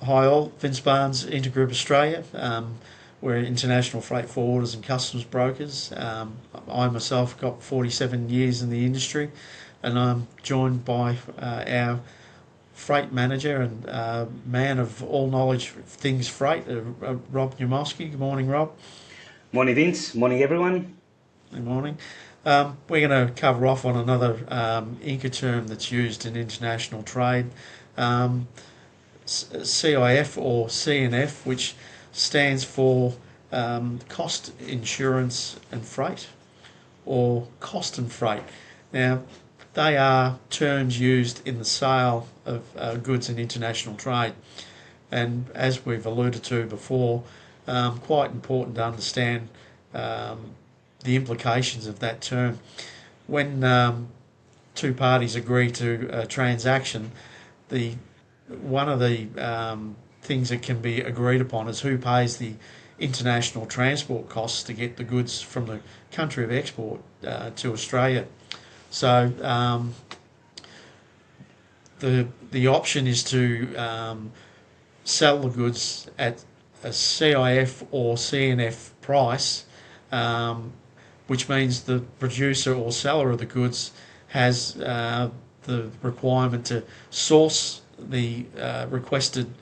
Hi all, Vince Barnes, Intergroup Australia. We're international freight forwarders and customs brokers. I myself got 47 years in the industry, and I'm joined by our freight manager and man of all knowledge of things freight, Rob Naumovski. Good morning, Rob. Morning, Vince. Morning, everyone. Good morning. We're going to cover off on another Incoterm that's used in international trade. Um, CIF or CNF, which stands for cost, insurance and freight, or cost and freight. Now, they are terms used in the sale of goods in international trade, and as we've alluded to before, quite important to understand um, the implications of that term. When two parties agree to a transaction, the one of the things that can be agreed upon is who pays the international transport costs to get the goods from the country of export to Australia. So the option is to sell the goods at a CIF or CNF price, um, which means the producer or seller of the goods has the requirement to source the requested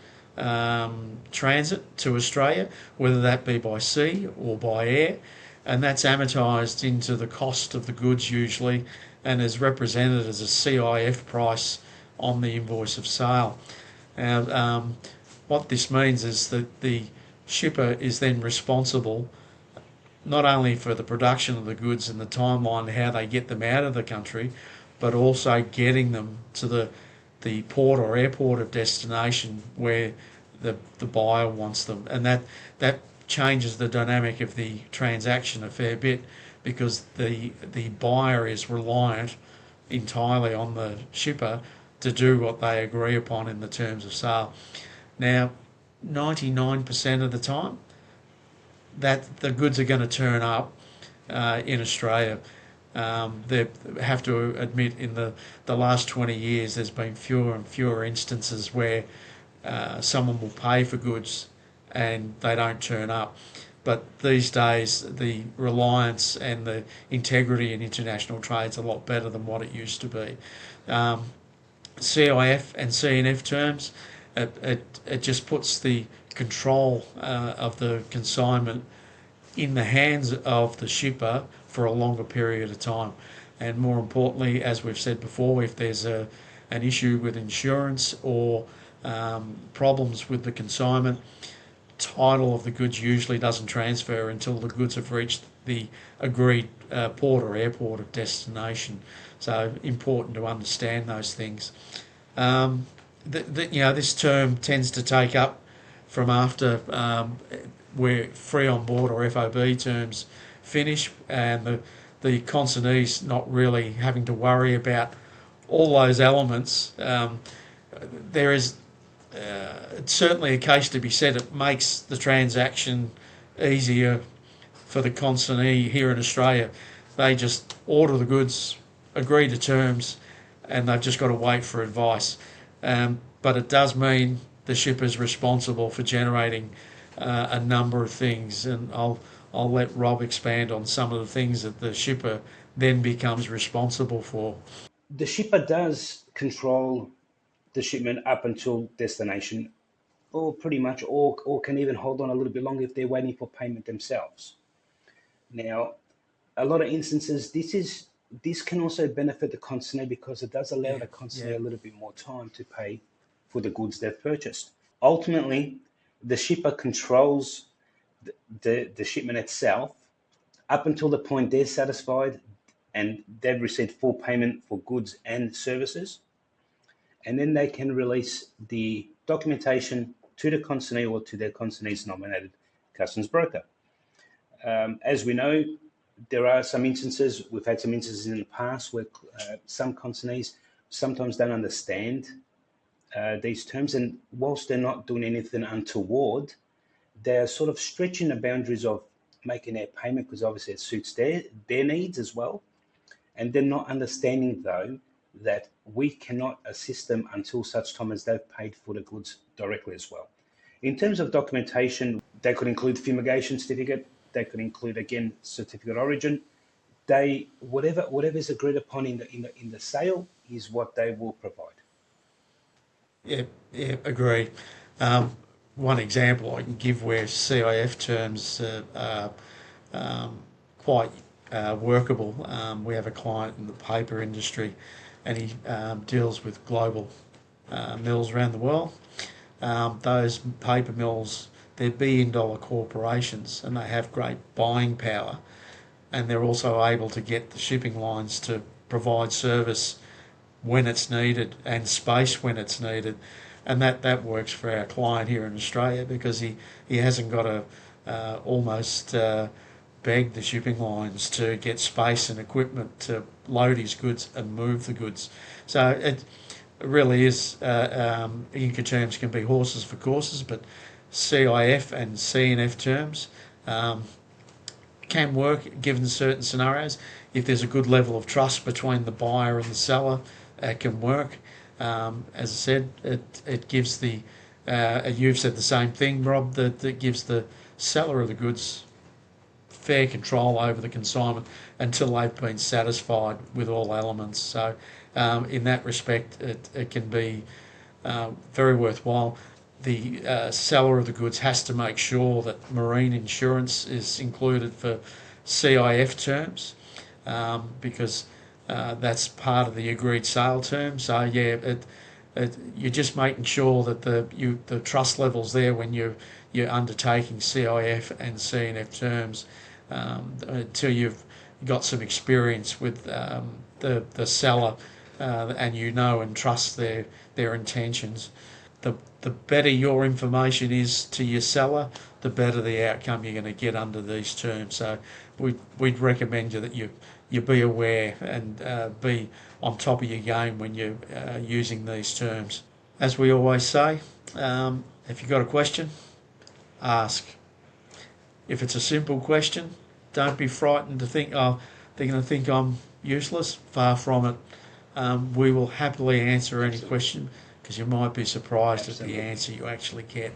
transit to Australia, whether that be by sea or by air, and that's amortised into the cost of the goods usually, and is represented as a CIF price on the invoice of sale. Now, what this means is that the shipper is then responsible not only for the production of the goods and the timeline, how they get them out of the country, but also getting them to the port or airport of destination where the buyer wants them. And that changes the dynamic of the transaction a fair bit, because the buyer is reliant entirely on the shipper to do what they agree upon in the terms of sale. Now, 99% of the time, that the goods are going to turn up in Australia. They have to admit, in the last 20 years, there's been fewer and fewer instances where someone will pay for goods and they don't turn up. But these days, the reliance and the integrity in international trade is a lot better than what it used to be. CIF and CNF terms, it just puts the control of the consignment in the hands of the shipper for a longer period of time. And more importantly, as we've said before, if there's an issue with insurance or problems with the consignment, title of the goods usually doesn't transfer until the goods have reached the agreed port or airport of destination. So important to understand those things. This term tends to take up from after where free on board or FOB terms finish, and the consignees not really having to worry about all those elements. There is it's certainly a case to be said. It makes the transaction easier for the consignee here in Australia. They just order the goods, agree to terms, and they've just got to wait for advice. But it does mean the shipper's responsible for generating a number of things, and I'll let Rob expand on some of the things that the shipper then becomes responsible for. The shipper does control the shipment up until destination, or pretty much, or can even hold on a little bit longer if they're waiting for payment themselves. Now, a lot of instances, this can also benefit the consignee because it does allow Yeah, the consignee yeah, a little bit more time to pay for the goods they've purchased. Ultimately, the shipper controls the shipment itself up until the point they're satisfied and they've received full payment for goods and services. And then they can release the documentation to the consignee or to their consignee's nominated customs broker. As we know, there are some instances, we've had some instances in the past where some consignees sometimes don't understand these terms. And whilst they're not doing anything untoward, they're sort of stretching the boundaries of making their payment because obviously it suits their needs as well. And they're not understanding, though, that we cannot assist them until such time as they've paid for the goods directly as well. In terms of documentation, they could include fumigation certificate, they could include, again, certificate of origin. They whatever is agreed upon in the sale is what they will provide. Yeah, yeah, agree. One example I can give where CIF terms are quite workable. We have a client in the paper industry, and he deals with global mills around the world. Those paper mills, they're billion-dollar corporations, and they have great buying power, and they're also able to get the shipping lines to provide service when it's needed and space when it's needed. And that works for our client here in Australia because he hasn't got to almost beg the shipping lines to get space and equipment to load his goods and move the goods. So it really is, Incoterms can be horses for courses, but CIF and CNF terms can work given certain scenarios. If there's a good level of trust between the buyer and the seller, it can work. As I said, it gives the, you've said the same thing, Rob, that gives the seller of the goods fair control over the consignment until they've been satisfied with all elements. So in that respect, it can be very worthwhile. The seller of the goods has to make sure that marine insurance is included for CIF terms because that's part of the agreed sale term. So yeah, you're just making sure that the trust levels there when you're undertaking CIF and CNF terms until you've got some experience with the seller and you know and trust their intentions. The better your information is to your seller, the better the outcome you're going to get under these terms. So we'd recommend you that you be aware and be on top of your game when you're using these terms. As we always say, if you've got a question, ask. If it's a simple question, don't be frightened to think, oh, they're going to think I'm useless. Far from it. We will happily answer any question because you might be surprised at the answer you actually get.